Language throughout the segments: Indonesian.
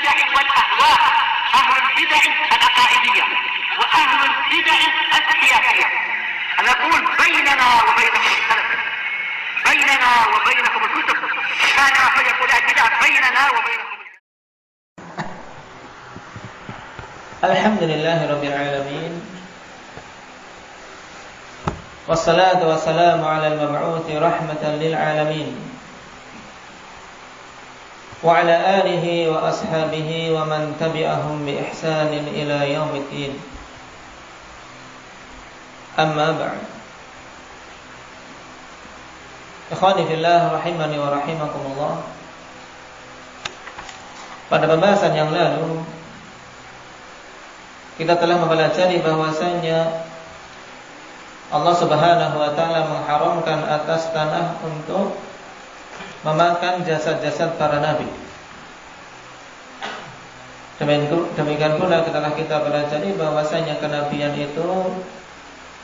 البدع والأهواء، أهل البدع العقائدية وأهل البدع السياسية. نقول بيننا وبينكم السلف، بيننا وبينكم الكتب، كان فيقول البدع بيننا وبينكم. الحمد لله رب العالمين، والصلاة والسلام على المبعوث رحمة للعالمين وعلى آله وأصحابه ومن تبعهم بإحسان إلى يوم الدين. أما بعد، ikhwani fillah rahimani wa rahimakumullah. Pada pembahasan yang lalu kita telah mempelajari bahwasanya Allah Subhanahu wa taala mengharamkan atas tanah untuk memakan jasad-jasad para nabi. Demikian pula telah kita pelajari bahwasanya kenabian itu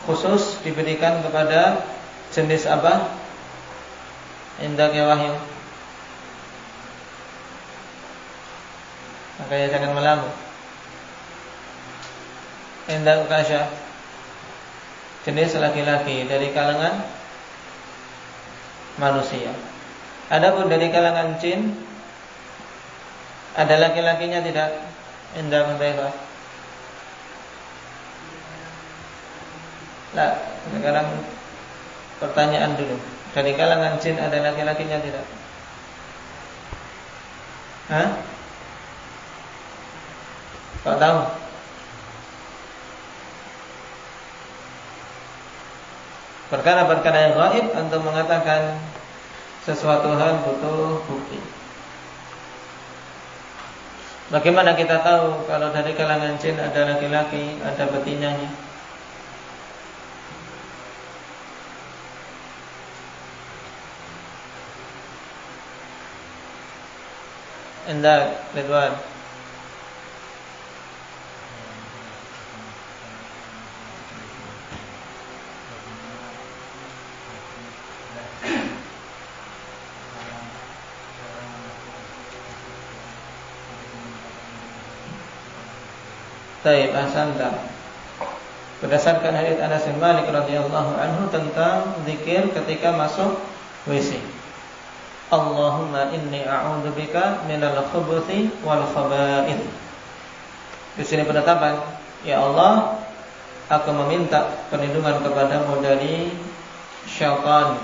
khusus diberikan kepada jenis apa? Indak ya wahyu. Makanya jangan melamun. Indak kasya, jenis laki-laki dari kalangan manusia. Adapun dari kalangan jin, ada laki-lakinya tidak? Indah mereka. Nah, sekarang pertanyaan dulu. Dari kalangan jin ada laki-lakinya tidak? Hah? Kau tahu? Perkara-perkara yang gaib untuk mengatakan sesuatu hal butuh bukti. Bagaimana kita tahu kalau dari kalangan jin ada laki-laki, ada betinanya? Indah, Ridwan. Taib Ahsanta. Berdasarkan hadits Anas bin Malik radhiyallahu anhu tentang zikir ketika masuk WC. Allahumma inni a'udzubika minal khubuthi wal khaba'ith. Di sini penetapan, ya Allah, aku meminta perlindungan kepadamu dari syaitan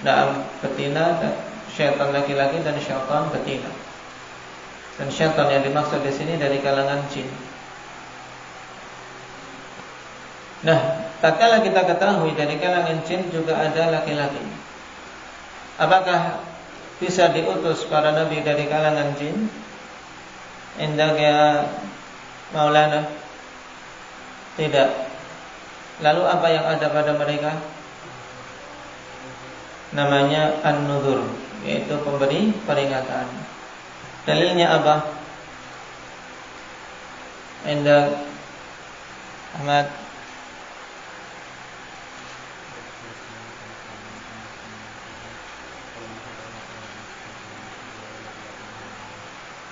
dalam betina, syaitan laki-laki dan syaitan betina. Dan syaitan yang dimaksud di sini dari kalangan jin. Nah, tatkala kita ketahui dari kalangan jin juga ada laki-laki, apakah bisa diutus para nabi dari kalangan jin? Indah ya Maulana? Tidak. Lalu apa yang ada pada mereka? Namanya an-nudhur, yaitu pemberi peringatan. Dalilnya apa? Indah Ahmad.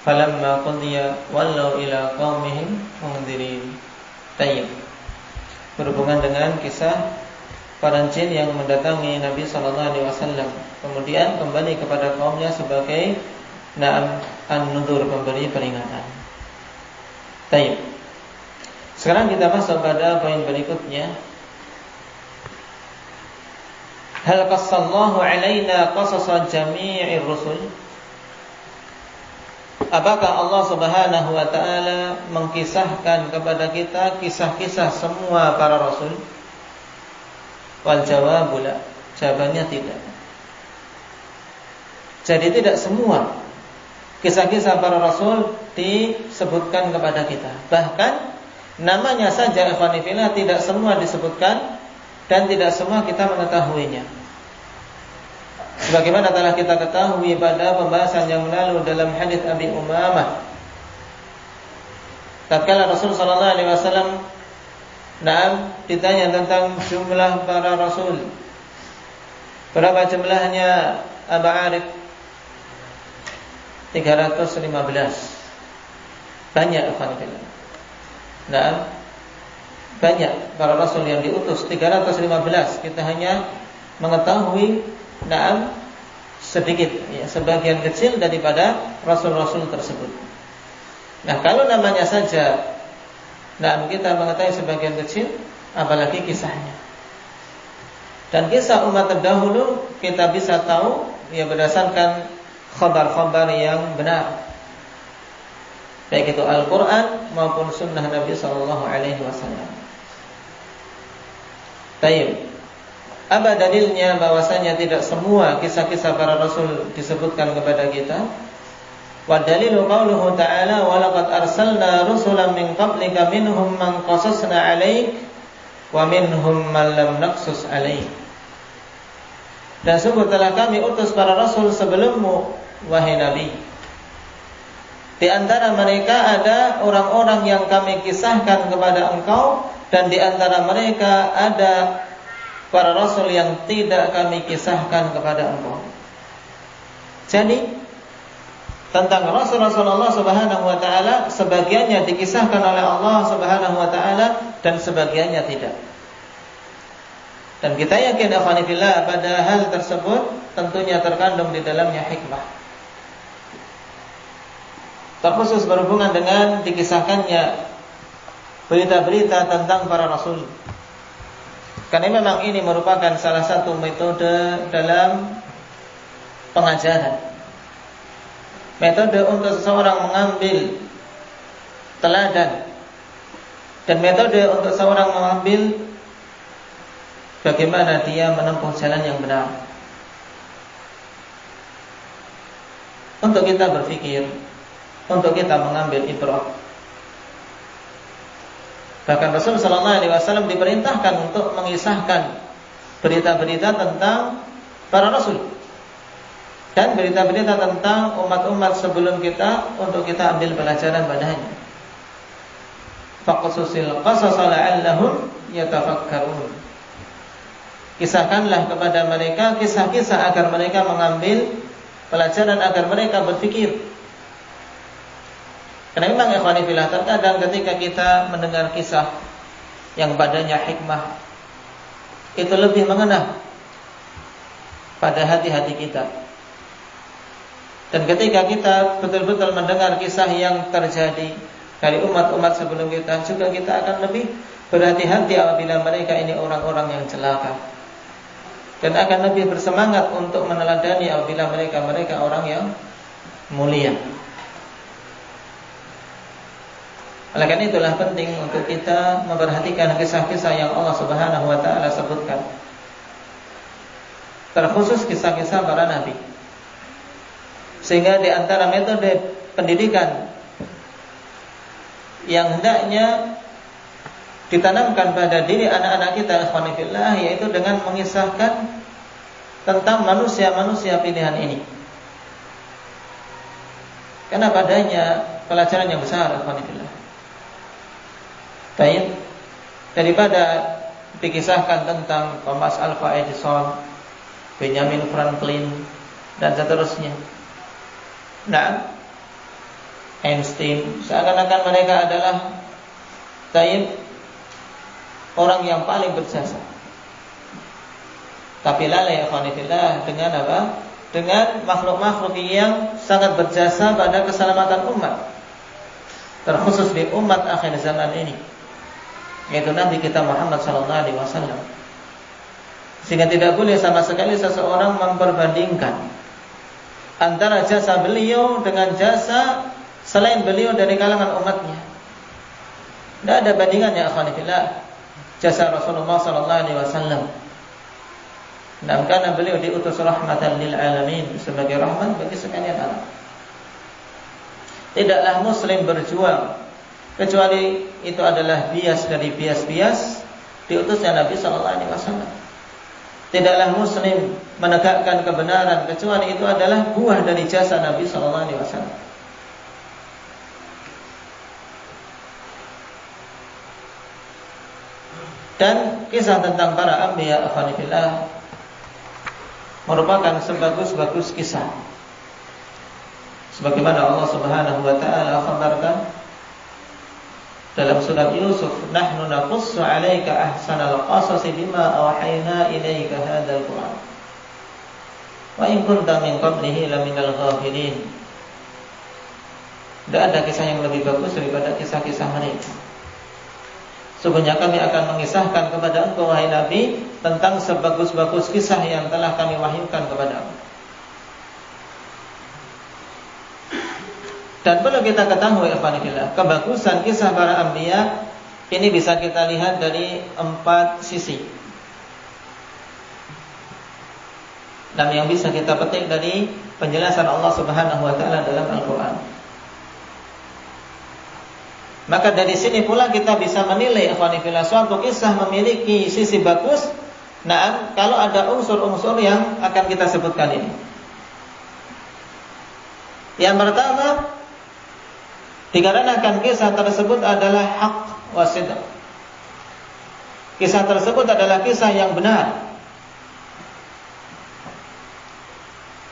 Falamma qudiya wallau ila qaumihim mundirin. Tayyib. Berhubungan dengan kisah para jin yang mendatangi Nabi sallallahu alaihi wasallam, kemudian kembali kepada kaumnya sebagai na'am an-nudhur, pemberi peringatan. Tayyib. Sekarang kita masuk pada poin berikutnya. Hal qassallahu alaina qasasa jami'ir rusul? Apakah Allah Subhanahu wa taala mengkisahkan kepada kita kisah-kisah semua para rasul? Wal jawabu la. Jawabannya tidak. Jadi tidak semua kisah-kisah para rasul disebutkan kepada kita. Bahkan namanya saja ikhwani fillah tidak semua disebutkan dan tidak semua kita mengetahuinya. Sebagaimana telah kita ketahui pada pembahasan yang lalu dalam hadis Abi Umamah, tatkala Rasul sallallahu alaihi wasallam ditanya tentang jumlah para rasul, berapa jumlahnya Aba Arif? 315. Banyak alhamdulillah. Nah, banyak para rasul yang diutus 315. Kita hanya mengetahui sedikit ya, sebagian kecil daripada rasul-rasul tersebut. Nah, kalau namanya saja kita mengetahui sebagian kecil, apalagi kisahnya. Dan kisah umat terdahulu kita bisa tahu ya berdasarkan khabar-khabar yang benar, baik itu Al-Quran maupun Sunnah Nabi Sallallahu Alaihi Wasallam. Taib. Apa dalilnya bahwasanya tidak semua kisah-kisah para rasul disebutkan kepada kita? Wa dalilu qauluhu ta'ala wa laqad arsalna rusulan min qablika minhum man qasasna 'alaik wa minhum man lam naqsus 'alaik. Dan sungguh telah kami utus para rasul sebelummu wahai Nabi. Di antara mereka ada orang-orang yang kami kisahkan kepada engkau, dan di antara mereka ada para rasul yang tidak kami kisahkan kepada engkau. Jadi tentang rasul-rasul Allah Subhanahu wa taala, sebagiannya dikisahkan oleh Allah Subhanahu wa taala dan sebagiannya tidak. Dan kita yakin alhamdulillah pada hal tersebut tentunya terkandung di dalamnya hikmah, terkhusus berhubungan dengan dikisahkannya berita-berita tentang para rasul. Karena memang ini merupakan salah satu metode dalam pengajaran, metode untuk seseorang mengambil teladan, dan metode untuk seseorang mengambil bagaimana dia menempuh jalan yang benar. Untuk kita berpikir, untuk kita mengambil ibrah. Bahkan Rasul sallallahu alaihi wasallam diperintahkan untuk mengisahkan berita-berita tentang para rasul dan berita-berita tentang umat-umat sebelum kita untuk kita ambil pelajaran padanya. Faqsusil qasasa la'allahum yatafakkarun. Kisahkanlah kepada mereka kisah-kisah agar mereka mengambil pelajaran, agar mereka berpikir. Karena memang ikhwani fillah, terkadang ketika kita mendengar kisah yang padanya hikmah, itu lebih mengena pada hati-hati kita. Dan ketika kita betul-betul mendengar kisah yang terjadi dari umat-umat sebelum kita, juga kita akan lebih berhati-hati apabila mereka ini orang-orang yang celaka, dan akan lebih bersemangat untuk meneladani apabila mereka orang yang mulia. Oleh karena itulah penting untuk kita memperhatikan kisah-kisah yang Allah Subhanahu wa taala sebutkan, terkhusus kisah-kisah para nabi. Sehingga di antara metode pendidikan yang hendaknya ditanamkan pada diri anak-anak kita ikhwani fillah, yaitu dengan mengisahkan tentang manusia-manusia pilihan ini. Karena padanya pelajaran yang besar ikhwani fillah. Baik, daripada dikisahkan tentang Thomas Alva Edison, Benjamin Franklin, dan seterusnya. Nah, Einstein, seakan-akan mereka adalah orang yang paling berjasa. Tapi lalai ikhwanillah dengan apa? Dengan makhluk-makhluk yang sangat berjasa pada keselamatan umat, terkhusus di umat akhir zaman ini, yaitu Nabi kita Muhammad SAW. Sehingga tidak boleh sama sekali seseorang memperbandingkan antara jasa beliau dengan jasa selain beliau dari kalangan umatnya. Tidak ada bandingannya akhwanillah jasa Rasulullah SAW. Dan karena beliau diutus rahmatan lil alamin, sebagai rahmat bagi sekalian alam. Tidaklah muslim berjuang kecuali itu adalah bias dari bias-bias diutusnya Nabi SAW. Tidaklah muslim menegakkan kebenaran kecuali itu adalah buah dari jasa Nabi SAW. Dan kisah tentang para anbiya akhwanillah merupakan sebagus-bagus kisah. Sebagaimana Allah Subhanahu wa taala khabarkan dalam surat Yusuf, nahnu naqussu 'alaika ahsanal qasasi bima awhayna ilaika hadzal Qur'an wa in kunta min qablihi laminal ghafilin. Tidak ada kisah yang lebih bagus daripada kisah-kisah mereka. Sungguhnya kami akan mengisahkan kepada engkau wahai Nabi tentang sebagus-bagus kisah yang telah kami wahyukan kepadamu. Dan perlu kita ketahui ikhwanillah, kebagusan kisah para anbiya ini bisa kita lihat dari 4 sisi. Dan yang bisa kita petik dari penjelasan Allah Subhanahu wa taala dalam Al-Qur'an. Maka dari sini pula kita bisa menilai ikhwanillah, suatu kisah memiliki sisi bagus. Nah, kalau ada unsur-unsur yang akan kita sebutkan ini. Yang pertama, dikarenakan kisah tersebut adalah hak wa sidq. Kisah tersebut adalah kisah yang benar.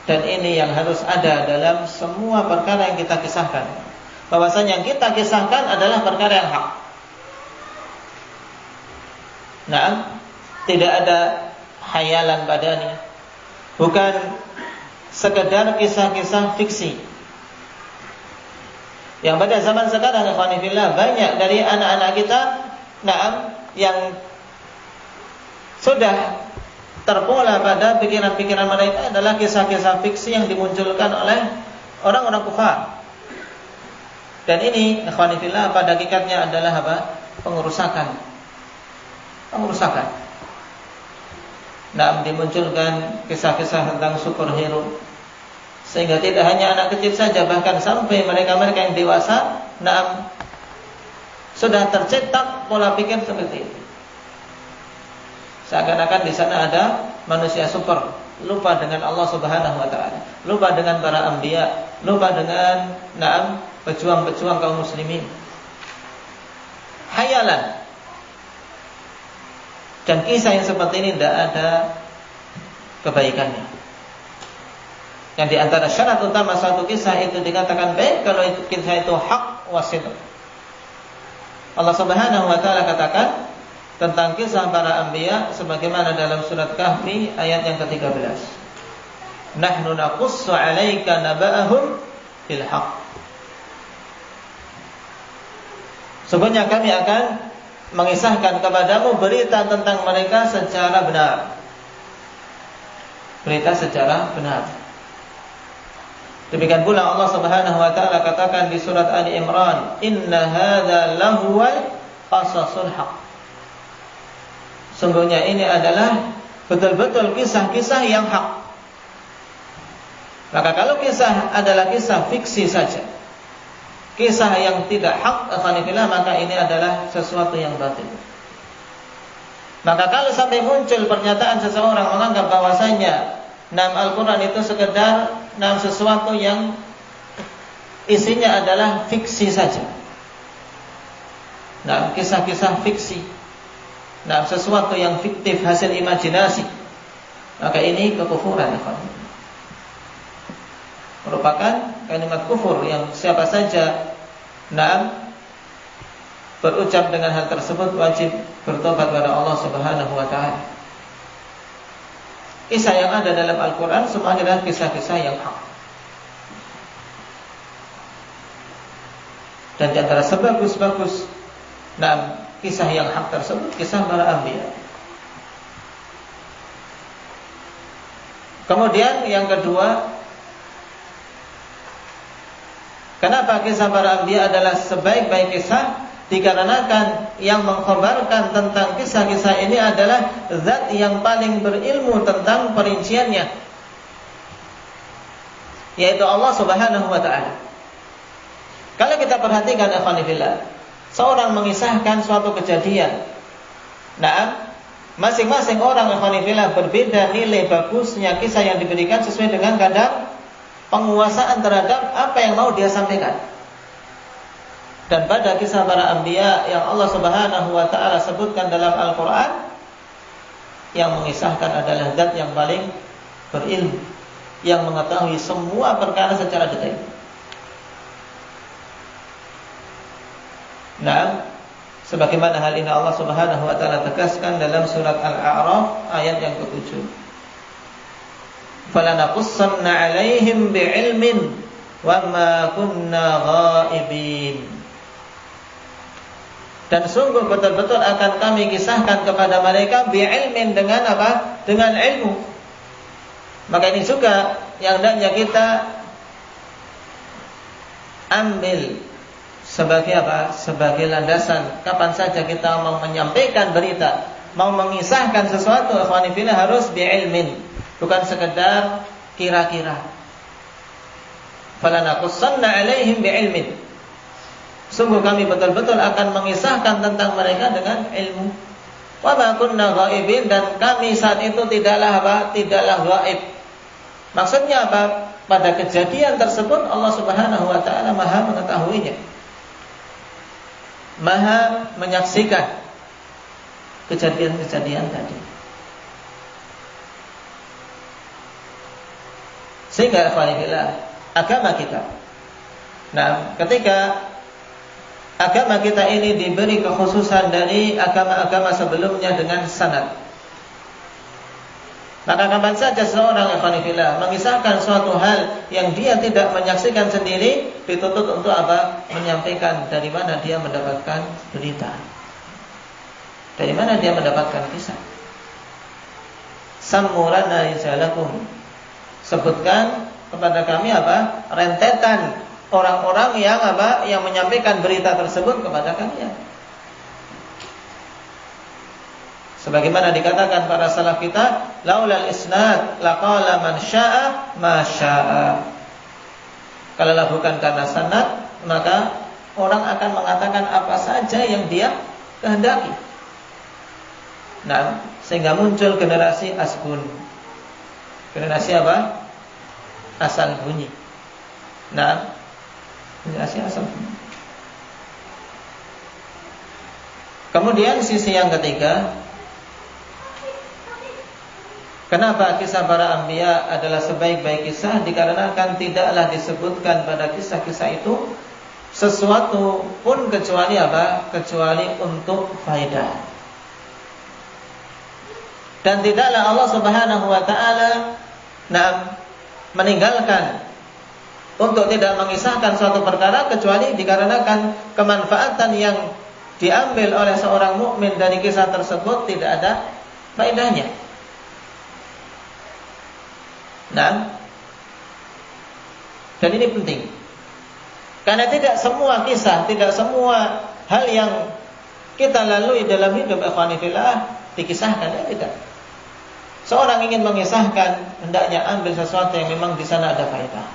Dan ini yang harus ada dalam semua perkara yang kita kisahkan. Bahwasanya yang kita kisahkan adalah perkara yang hak. Nah, tidak ada khayalan badani. Bukan sekedar kisah-kisah fiksi. Yang pada zaman sekarang ikhwanillah, banyak dari anak-anak kita yang sudah terpola pada pikiran-pikiran mereka adalah kisah-kisah fiksi yang dimunculkan oleh orang-orang kufar. Dan ini ikhwanillah pada hakikatnya adalah apa? Pengerusakan. Dimunculkan kisah-kisah tentang superhero. Sehingga tidak hanya anak kecil saja, bahkan sampai mereka-mereka yang dewasa, sudah tercetak pola pikir seperti itu. Seakan-akan di sana ada manusia super, lupa dengan Allah Subhanahu wa taala, lupa dengan para anbiya, lupa dengan pejuang-pejuang kaum muslimin. Hayalan. Dan kisah yang seperti ini tidak ada kebaikannya. Yang di antara syarat utama suatu kisah itu dikatakan baik kalau itu kisah itu hak wa sidq. Allah Subhanahu wa taala katakan tentang kisah para anbiya sebagaimana dalam surat Kahfi ayat yang ke-13. Nahnu naqussu 'alaika naba'ahum bil haqq. Sungguhnya kami akan mengisahkan kepadamu berita tentang mereka secara benar. Berita secara benar. Demikian pula Allah Subhanahu wa taala katakan di surat Ali Imran, "Inna hadza lahuwal qasasul haq." Sungguhnya ini adalah betul-betul kisah-kisah yang hak. Maka kalau kisah adalah kisah fiksi saja, kisah yang tidak hak, maka ini adalah sesuatu yang batil. Maka kalau sampai muncul pernyataan seseorang menganggap bahwasanya Al-Quran itu sekedar sesuatu yang isinya adalah fiksi saja. Kisah-kisah fiksi. Sesuatu yang fiktif hasil imajinasi. Maka ini kekufuran. Merupakan kalimat kufur yang siapa saja berucap dengan hal tersebut wajib bertobat kepada Allah Subhanahu wa taala. Kisah yang ada dalam Al-Quran semua adalah kisah-kisah yang hak. Dan di antara sebagus-bagus kisah yang hak tersebut kisah para anbiya. Kemudian yang kedua, kenapa kisah para anbiya adalah sebaik-baik kisah? Dikarenakan yang mengkhabarkan tentang kisah-kisah ini adalah zat yang paling berilmu tentang perinciannya, yaitu Allah Subhanahu wa ta'ala. Kalau kita perhatikan ikhwanillah, seorang mengisahkan suatu kejadian, masing-masing orang ikhwanillah berbeda nilai bagusnya kisah yang diberikan sesuai dengan kadar penguasaan terhadap apa yang mau dia sampaikan. Dan pada kisah para anbiya yang Allah Subhanahu wa ta'ala sebutkan dalam Al-Quran, yang mengisahkan adalah zat yang paling berilmu, yang mengetahui semua perkara secara detail. Nah, sebagaimana hal ini Allah Subhanahu wa taala tegaskan dalam surat Al-A'raf ayat yang ke-7. Falanaqussanna 'alaihim bi'ilmin wa ma kunna ghaibin. Dan sungguh betul-betul akan kami kisahkan kepada mereka bi'ilmin, dengan apa? Dengan ilmu. Maka ini juga yang hendaknya kita ambil sebagai apa? Sebagai landasan. Kapan saja kita mau menyampaikan berita, mau mengisahkan sesuatu, ikhwani fillah, harus bi'ilmin, bukan sekedar kira-kira. Falanaqussanna 'alaihim bi'ilmin. Sungguh kami betul-betul akan mengisahkan tentang mereka dengan ilmu. Wa ma kunna ghaibin, dan kami saat itu tidaklah apa? Tidaklah ghaib. Maksudnya apa? Pada kejadian tersebut Allah Subhanahu wa taala Maha mengetahuinya. Maha menyaksikan kejadian-kejadian tadi. Sehingga agama kita, nah, ketika agama kita ini diberi kekhususan dari agama-agama sebelumnya dengan sanad, maka kapan saja seorang mengisahkan suatu hal yang dia tidak menyaksikan sendiri, dituntut untuk apa? Menyampaikan dari mana dia mendapatkan berita, dari mana dia mendapatkan kisah. Samurana rizalakum, sebutkan kepada kami apa? Rentetan orang-orang yang apa? Yang menyampaikan berita tersebut kepada kalian. Sebagaimana dikatakan para salaf kita, laulal isnad laqala man syaa ma syaa. Kalau bukan karena sanad, maka orang akan mengatakan apa saja yang dia kehendaki. Nah, sehingga muncul generasi asbun. Generasi apa? Asal bunyi. Nah, generasi asal bunyi. Kemudian sisi yang ketiga, kenapa kisah para anbiya adalah sebaik-baik kisah? Dikarenakan tidaklah disebutkan pada kisah-kisah itu sesuatu pun kecuali apa? Kecuali untuk faedah. Dan tidaklah Allah Subhanahu wa taala meninggalkan untuk tidak mengisahkan suatu perkara kecuali dikarenakan kemanfaatan yang diambil oleh seorang mukmin dari kisah tersebut tidak ada faedahnya. Nah, dan ini penting, karena tidak semua kisah, tidak semua hal yang kita lalui dalam hidup ikhwani fillah dikisahkan, ya tidak. Seorang ingin mengisahkan, hendaknya ambil sesuatu yang memang di sana ada faedah.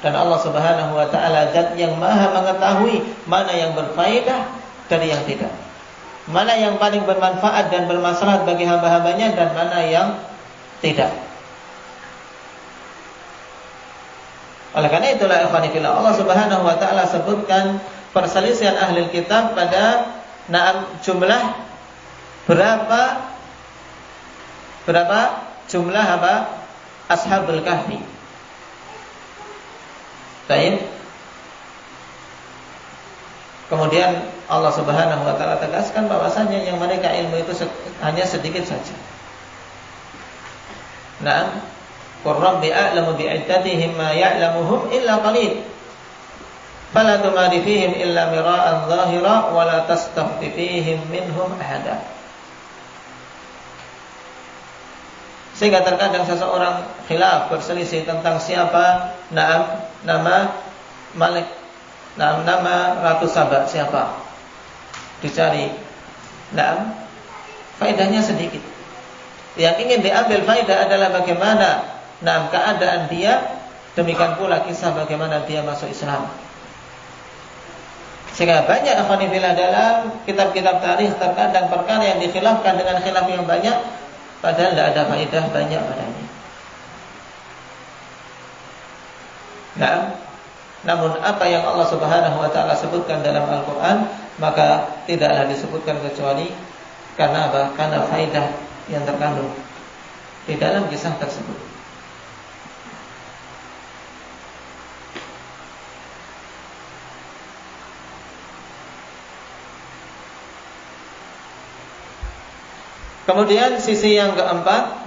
Dan Allah Subhanahu wa taala zat yang Maha mengetahui mana yang berfaedah dari yang tidak, mana yang paling bermanfaat dan bermaslahat bagi hamba-hambanya, dan mana yang tidak. Oleh karena itulah ikhwani fillah, Allah Subhanahu wa taala sebutkan perselisihan ahli kitab pada jumlah berapa jumlah apa? Ashabul Kahfi. Baik. Kemudian Allah Subhanahu wa taala tegaskan bahwasanya yang mereka ilmu itu hanya sedikit saja. Naam, qur rabbi a'lamu bi'iddatihim ma ya'lamuhum illa qalil. Fala tumari fihim illa mira'an zahira wa la tastafti fihim minhum ahada. Sehingga terkadang seseorang khilaf, berselisih tentang siapa nama Malik, nama Ratu Saba siapa. Dicari, faedahnya sedikit. Yang ingin diambil faedah adalah bagaimana keadaan dia, demikian pula kisah bagaimana dia masuk Islam. Sehingga banyak akhwanillah dalam kitab-kitab tarikh terkadang perkara yang dikhilafkan dengan khilaf yang banyak, padahal tidak ada faedah banyak padanya. Namun apa yang Allah Subhanahu wa taala sebutkan dalam Al-Qur'an, maka tidaklah disebutkan kecuali karena apa? Karena faedah yang terkandung di dalam kisah tersebut. Kemudian sisi yang keempat,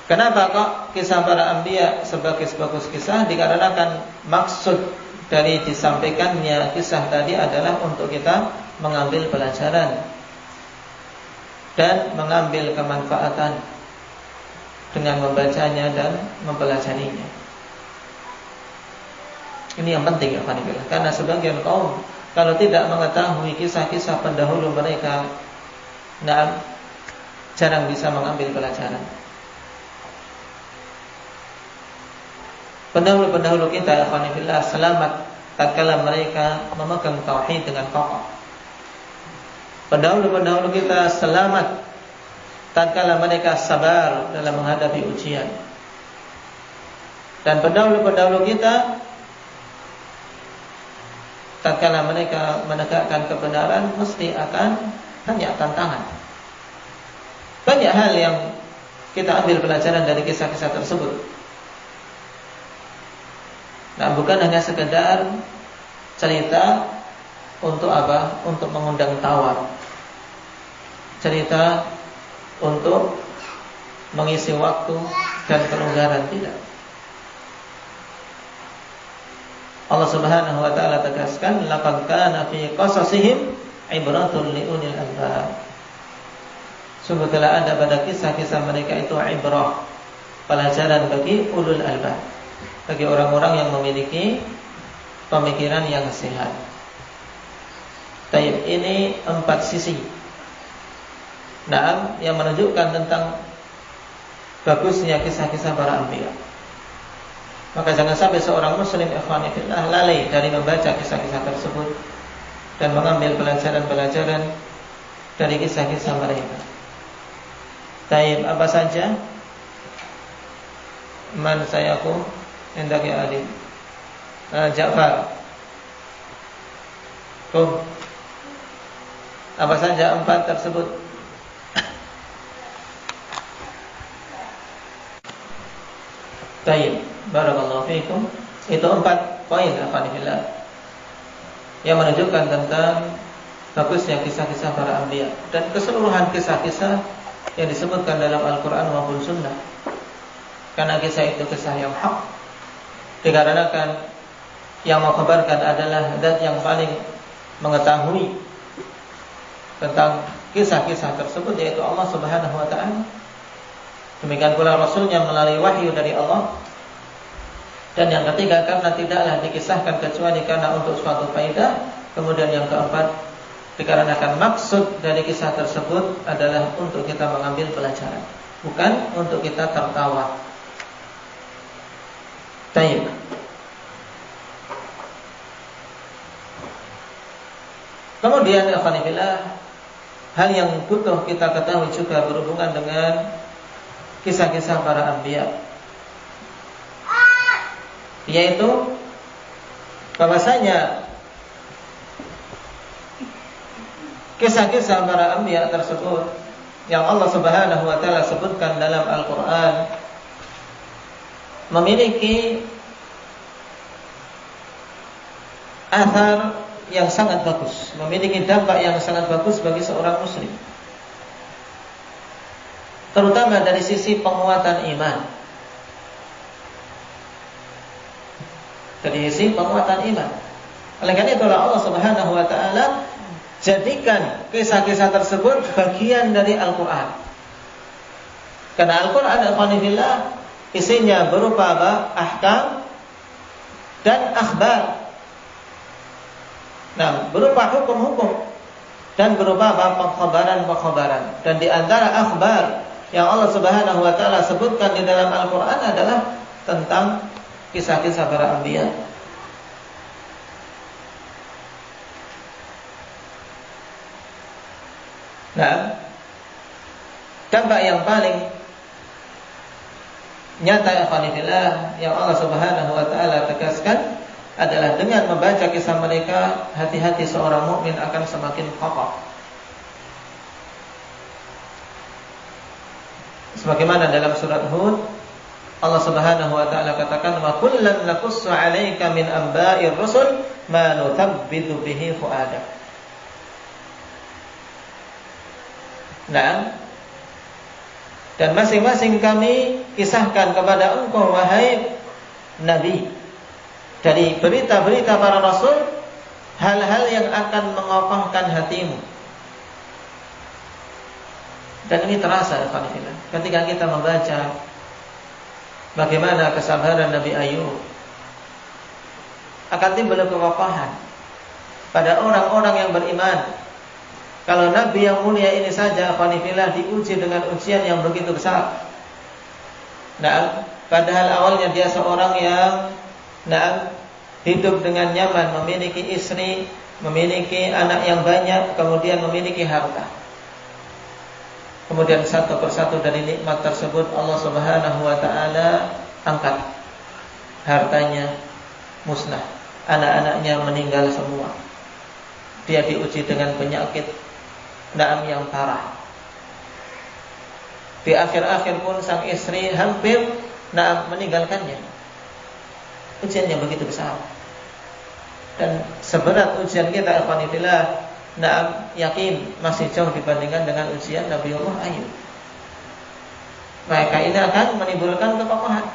kenapa kok kisah para anbiya sebagus kisah? Dikarenakan maksud dari disampaikannya kisah tadi adalah untuk kita mengambil pelajaran dan mengambil kemanfaatan dengan membacanya dan mempelajarinya. Ini yang penting ya, karena sebagian kaum kalau tidak mengetahui kisah-kisah pendahulu mereka, jarang bisa mengambil pelajaran. Pendahulu-pendahulu kita, alhamdulillah, selamat tatkala mereka memegang tauhid dengan kokoh. Pendahulu-pendahulu kita selamat tatkala mereka sabar dalam menghadapi ujian. Dan pendahulu-pendahulu kita tatkala mereka menegakkan kebenaran mesti akan banyak tantangan. Banyak hal yang kita ambil pelajaran dari kisah-kisah tersebut. Nah, bukan hanya sekedar cerita untuk apa? Untuk mengundang tawa. Cerita untuk mengisi waktu dan kelonggaran, tidak. Allah Subhanahu wa taala tegaskan, laqad kana fi qasasihim ibratun liulil albab. Sungguh telah ada pada kisah-kisah mereka itu ibrah, pelajaran bagi ulul albab, bagi orang-orang yang memiliki pemikiran yang sehat. Taib, ini 4 sisi. Nah, yang menunjukkan tentang bagusnya kisah-kisah para anbiya. Maka jangan sampai seorang muslim ikhwan fillah lalai dari membaca kisah-kisah tersebut dan mengambil pelajaran-pelajaran dari kisah-kisah mereka. Taib, apa saja? Man sayaku hendak ya alim. Ja'far. Tuh. Apa saja 4 tersebut? Taib, barakallahu fiikum. Itu 4 poin alhamdulillah yang menunjukkan tentang bagusnya kisah-kisah para anbiya dan keseluruhan kisah-kisah yang disebutkan dalam Al-Quran maupun Sunnah. Karena kisah itu kisah yang hak, dikarenakan yang mengkhabarkan adalah zat yang paling mengetahui tentang kisah-kisah tersebut, yaitu Allah Subhanahu wa ta'ala. Demikian pula Rasulnya melalui wahyu dari Allah. Dan yang ketiga, karena tidaklah dikisahkan kecuali karena untuk suatu faedah. Kemudian yang keempat, dikarenakan maksud dari kisah tersebut adalah untuk kita mengambil pelajaran, bukan untuk kita tertawa. Baik. Kemudian alhamdulillah, hal yang butuh kita ketahui juga berhubungan dengan kisah-kisah para anbiya, yaitu bahwasanya kisah-kisah para anbiya tersebut yang Allah Subhanahu wa taala sebutkan dalam Al-Qur'an memiliki athar yang sangat bagus, memiliki dampak yang sangat bagus bagi seorang muslim, terutama dari sisi penguatan iman. Dari sisi penguatan iman. Oleh karena itulah Allah Subhanahu wa taala jadikan kisah-kisah tersebut bagian dari Al-Qur'an. Karena Al-Qur'an alhamdulillah isinya berupa apa? Ahkam dan akhbar. Nah, berupa hukum-hukum dan berupa apa? Pengkhabaran-pengkhabaran. Dan di antara akhbar yang Allah Subhanahu wa taala sebutkan di dalam Al-Qur'an adalah tentang kisah-kisah para anbiya. Nah, dampak yang paling nyata alhamdulillah yang Allah Subhanahu wa taala tegaskan adalah dengan membaca kisah mereka, hati-hati seorang mukmin akan semakin kokoh. Sebagaimana dalam surat Hud, Allah Subhanahu wa taala katakan, "Wa kullan naqussu 'alaika min amba'ir rusul ma nutabbitu bihi fu'adak." Nah, dan masing-masing kami kisahkan kepada engkau wahai Nabi dari berita-berita para rasul hal-hal yang akan mengokohkan hatimu. Dan ini terasa ketika kita membaca bagaimana kesabaran Nabi Ayub, akan timbul kekokohan pada orang-orang yang beriman. Kalau Nabi yang mulia ini saja diuji dengan ujian yang begitu besar. Nah, padahal awalnya dia seorang yang hidup dengan nyaman, memiliki istri, memiliki anak yang banyak, kemudian memiliki harta. Kemudian satu persatu dari nikmat tersebut Allah Subhanahu wa taala angkat. Hartanya musnah, anak-anaknya meninggal semua. Dia diuji dengan penyakit yang parah. Di akhir-akhir pun sang istri hampir meninggalkannya. Ujian yang begitu besar. Dan seberat ujian kita alhamdulillah, yakin masih jauh dibandingkan dengan ujian Nabiullah Ayub. Maka ini akan menimbulkan kekokohan.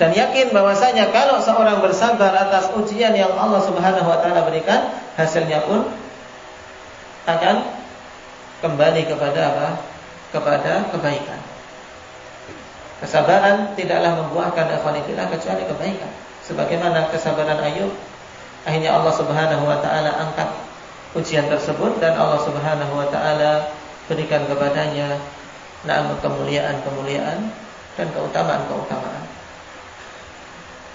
Dan yakin bahwasanya kalau seorang bersabar atas ujian yang Allah Subhanahu wa taala berikan, hasilnya pun akan kembali kepada apa? Kepada kebaikan. Kesabaran tidaklah membuahkan ikhwanillah kecuali kebaikan. Sebagaimana kesabaran Ayub, akhirnya Allah Subhanahu wa taala angkat ujian tersebut dan Allah Subhanahu wa taala berikan kepadanya kemuliaan-kemuliaan dan keutamaan-keutamaan.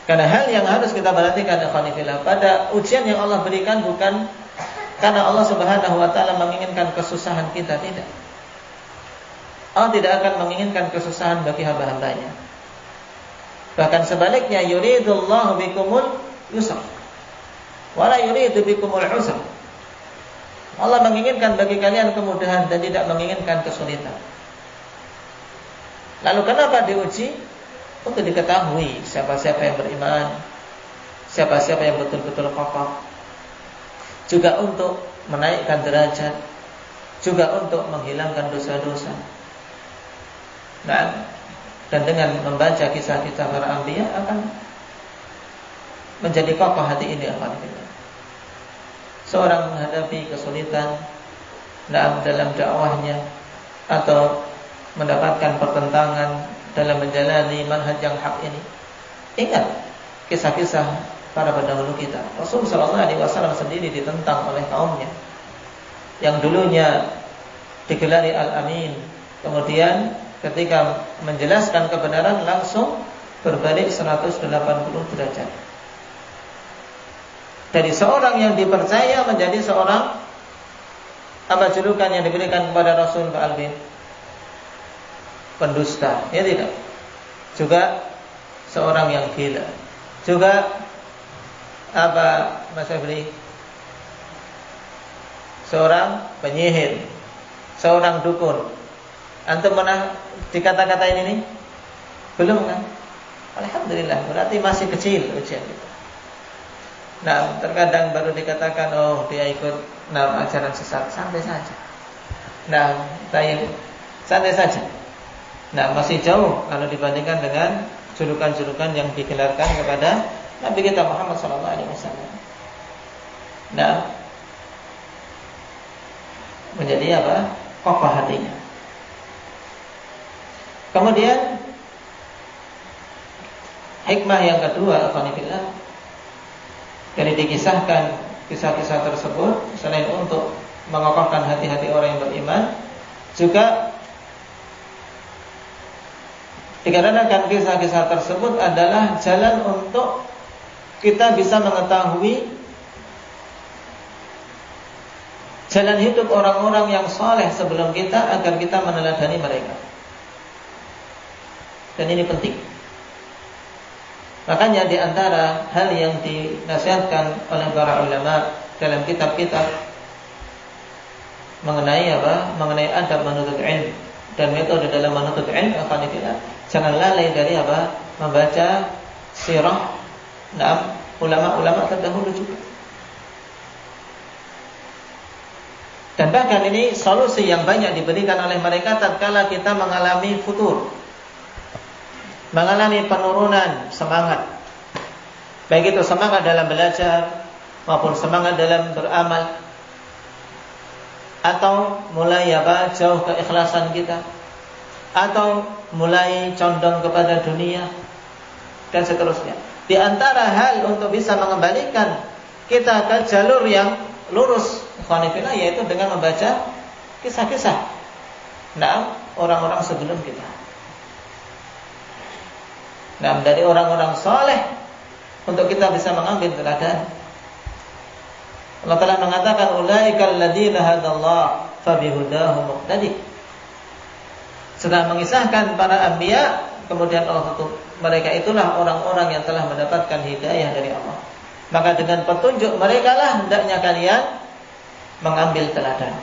Karena hal yang harus kita perhatikan ikhwanillah, pada ujian yang Allah berikan bukan karena Allah Subhanahu wa taala menginginkan kesusahan kita, tidak. Allah tidak akan menginginkan kesusahan bagi hamba-hambanya. Bahkan sebaliknya, yuridullahu bikumul yusra wa la yuridu bikumul usra. Allah menginginkan bagi kalian kemudahan dan tidak menginginkan kesulitan. Lalu kenapa diuji? Untuk diketahui siapa-siapa yang beriman, siapa-siapa yang betul-betul kokoh. Juga untuk menaikkan derajat, juga untuk menghilangkan dosa-dosa. Dan dengan membaca kisah-kisah para anbiya akan menjadi kokoh hati ini alhamdulillah. Seorang menghadapi kesulitan dalam dakwahnya atau mendapatkan pertentangan dalam menjalani manhaj yang hak ini, ingat kisah-kisah para pendahulu kita. Rasulullah SAW sendiri ditentang oleh kaumnya yang dulunya digelari Al-Amin, kemudian ketika menjelaskan kebenaran langsung berbalik 180 derajat. Dari seorang yang dipercaya menjadi seorang apa julukan yang diberikan kepada Rasul Pak Albin? Pendusta, ya tidak. Juga seorang yang gila. Juga apa Mas Febri? Seorang penyihir, seorang dukun. Antum pernah dikata-katain ini? Belum kan? Alhamdulillah, berarti masih kecil ujian kita. Nah, terkadang baru dikatakan, oh dia ikut ajaran sesat, santai saja. Nah, santai saja. Nah, masih jauh kalau dibandingkan dengan julukan-julukan yang digelarkan kepada Nabi kita Muhammad SAW. Nah, menjadi apa? Kokoh hatinya. Kemudian hikmah yang kedua, alhamdulillah, dari dikisahkan kisah-kisah tersebut selain untuk mengokohkan hati-hati orang yang beriman, juga dikarenakan kisah-kisah tersebut adalah jalan untuk kita bisa mengetahui jalan hidup orang-orang yang saleh sebelum kita agar kita meneladani mereka. Dan ini penting. Makanya di antara hal yang dinasihatkan oleh para ulama dalam kitab-kitab mengenai apa? Mengenai adab menuntut ilmu dan metode dalam menuntut ilmu, jangan lalai dari apa? Membaca sirah ulama-ulama terdahulu juga. Dan bahkan ini solusi yang banyak diberikan oleh mereka tatkala kita mengalami futur, mengalami penurunan semangat, baik itu semangat dalam belajar maupun semangat dalam beramal, atau mulai jauh keikhlasan kita, atau mulai condong kepada dunia dan seterusnya. Di antara hal untuk bisa mengembalikan kita ke jalur yang lurus, ikhwanifillah, yaitu dengan membaca kisah-kisah orang-orang sebelum kita. Dari orang-orang saleh untuk kita bisa mengambil teladan. Allah telah mengatakan ulaikal ladzina hadallah fabihudahu muqtadi. Setelah mengisahkan para anbiya, kemudian Allah tutup, mereka itulah orang-orang yang telah mendapatkan hidayah dari Allah. Maka dengan petunjuk mereka lah hendaknya kalian mengambil teladan.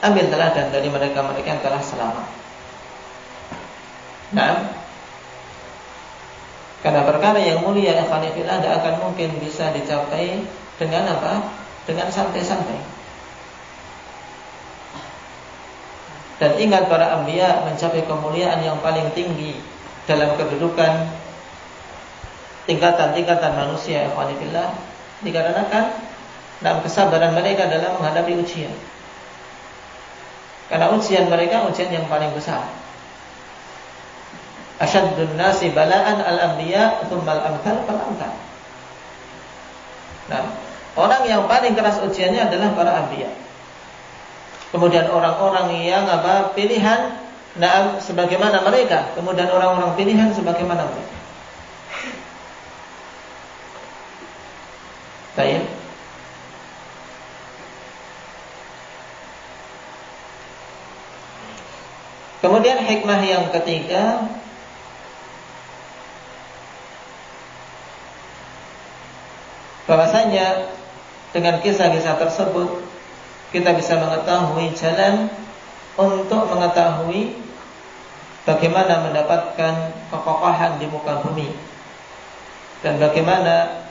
Ambil teladan dari mereka-mereka yang telah selamat. Karena perkara yang mulia ikhwanifillah tidak akan mungkin bisa dicapai dengan apa? Dengan santai-santai. Dan ingat para anbiya mencapai kemuliaan yang paling tinggi dalam kedudukan tingkatan-tingkatan manusia ikhwanifillah dikarenakan dalam kesabaran mereka dalam menghadapi ujian. Karena ujian mereka ujian yang paling besar. Asyaddun nasi bala'an al-anbiya tsummal amthal fal amthal. Orang yang paling keras ujiannya adalah para anbiya. Kemudian orang-orang yang pilihan sebagaimana mereka, kemudian orang-orang pilihan sebagaimana mereka. Baik. Kemudian hikmah yang ketiga, bahwasanya dengan kisah-kisah tersebut kita bisa mengetahui jalan untuk mengetahui bagaimana mendapatkan kekokohan di muka bumi dan bagaimana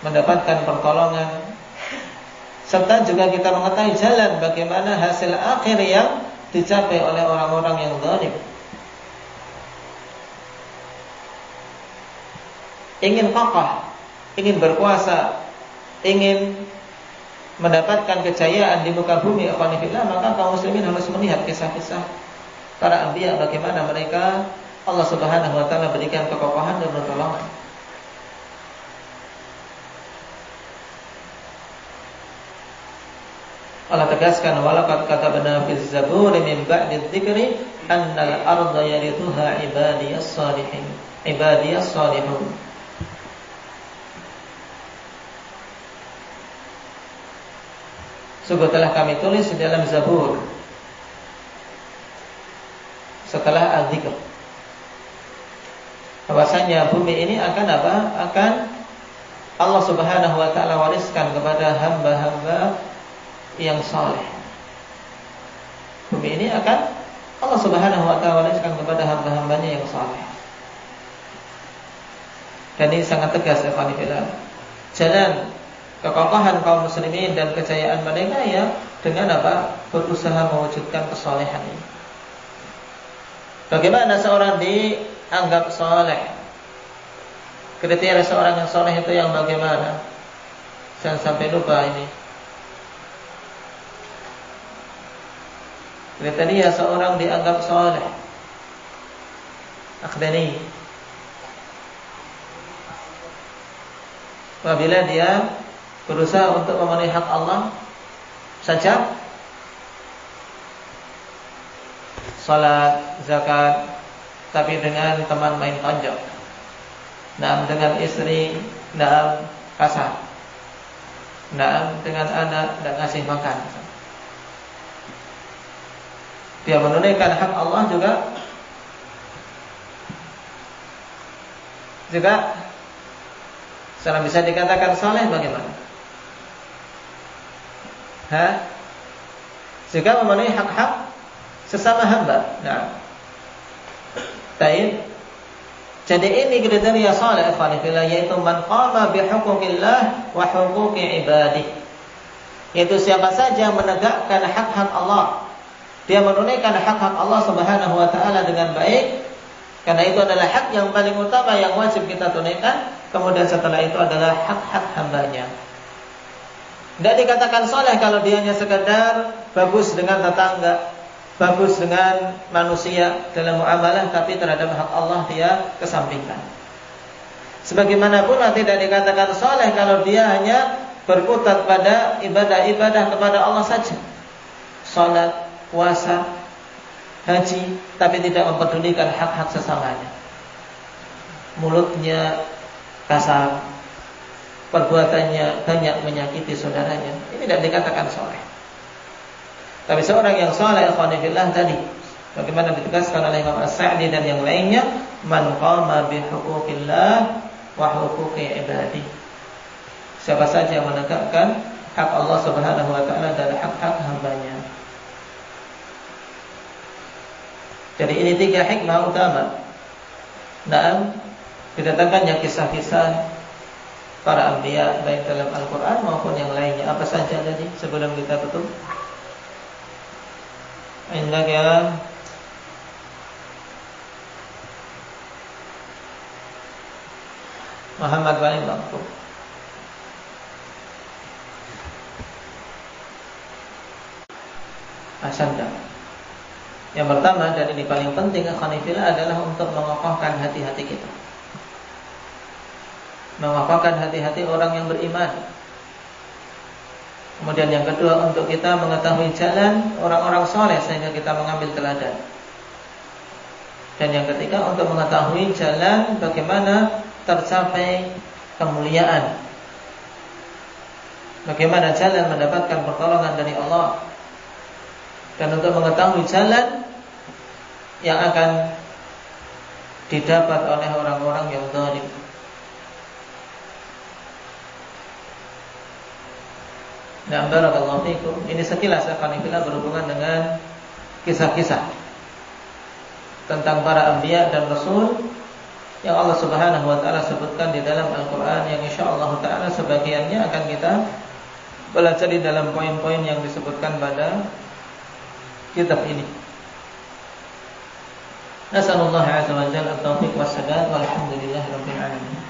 mendapatkan pertolongan, serta juga kita mengetahui jalan bagaimana hasil akhir yang dicapai oleh orang-orang yang zalim. Ingin kokoh, ingin berkuasa, ingin mendapatkan kejayaan di muka bumi ikhwanifillah, maka kaum muslimin harus melihat kisah-kisah para anbiya, bagaimana mereka Allah Subhanahu wa taala berikan kekokohan dan pertolongan. Allah tegaskan walaqad katabna fiz zaburi min ba'di dzikri annal arda yarithuha ibadiyas salihun. Sungguh telah kami tulis di dalam Zabur setelah Az-Zikr, bahwasanya bumi ini akan apa? Akan Allah Subhanahu wa taala wariskan kepada hamba-hamba yang saleh. Bumi ini akan Allah Subhanahu wa taala wariskan kepada hamba-hambanya yang saleh. Dan ini sangat tegas ya Fanifillah. Jalan kekokohan kaum muslimin dan kejayaan mereka ya dengan apa? Berusaha mewujudkan kesalehan ini. Bagaimana seorang dianggap saleh? Kriteria seorang yang saleh itu yang bagaimana? Jangan sampai lupa ini. Kriteria seorang dianggap saleh. Akhdani. Apabila dia berusaha untuk memenuhi hak Allah saja, salat, zakat, tapi dengan teman main tonjok, dengan istri, kasar, dengan anak dan ngasih makan. Dia menunaikan hak Allah juga secara bisa dikatakan saleh bagaimana? Juga memenuhi hak-hak sesama hamba. Baik. Jadi ini kriteria saleh ikhwanifillah, yaitu man qama bi huquqillah wa huquqi ibadih. Yaitu siapa saja menegakkan hak-hak Allah, dia menunaikan hak-hak Allah Subhanahu wa taala dengan baik, karena itu adalah hak yang paling utama yang wajib kita tunaikan. Kemudian setelah itu adalah hak-hak hambanya. Tidak dikatakan soleh kalau dia hanya sekedar bagus dengan tetangga, bagus dengan manusia dalam muamalah, tapi terhadap hak Allah dia kesampingkan. Sebagaimanapun tidak dikatakan soleh kalau dia hanya berkutat pada ibadah-ibadah kepada Allah saja, salat, puasa, haji, tapi tidak mempedulikan hak-hak sesamanya. Mulutnya kasar, perbuatannya banyak menyakiti saudaranya, ini tidak dikatakan soleh. Tapi seorang yang soleh, ikhwanifillah tadi, bagaimana ditegaskan oleh Imam As-Sa'di dan yang lainnya, man qama bi huquqillah wa huquqi ibadi. Siapa saja yang menegakkan hak Allah Subhanahu wa taala dan hak-hak hambanya. Jadi ini 3 hikmah utama. Nah, didatangkannya kisah-kisah para anbiya baik dalam Al-Quran maupun yang lainnya. Apa saja tadi sebelum kita tutup? Indah ya Muhammad Wali Bangku. Asanda. Yang pertama dan ini paling penting ikhwanifillah adalah untuk mengokohkan hati-hati kita, mengokohkan hati-hati orang yang beriman. Kemudian yang kedua, untuk kita mengetahui jalan orang-orang soleh sehingga kita mengambil teladan. Dan yang ketiga, untuk mengetahui jalan bagaimana tercapai kemuliaan, bagaimana jalan mendapatkan pertolongan dari Allah, dan untuk mengetahui jalan yang akan didapat oleh orang-orang yang zalim. Nah, barakallahu fikum. Ini sekilas akanillah berhubungan dengan kisah-kisah tentang para anbiya dan rasul yang Allah Subhanahu wa taala sebutkan di dalam Al-Qur'an, yang insyaallah taala sebagiannya akan kita pelajari dalam poin-poin yang disebutkan pada kitab ini. Nasallallahu azza wa jalla at-taufiq was-sadad walhamdulillahirabbil alamin.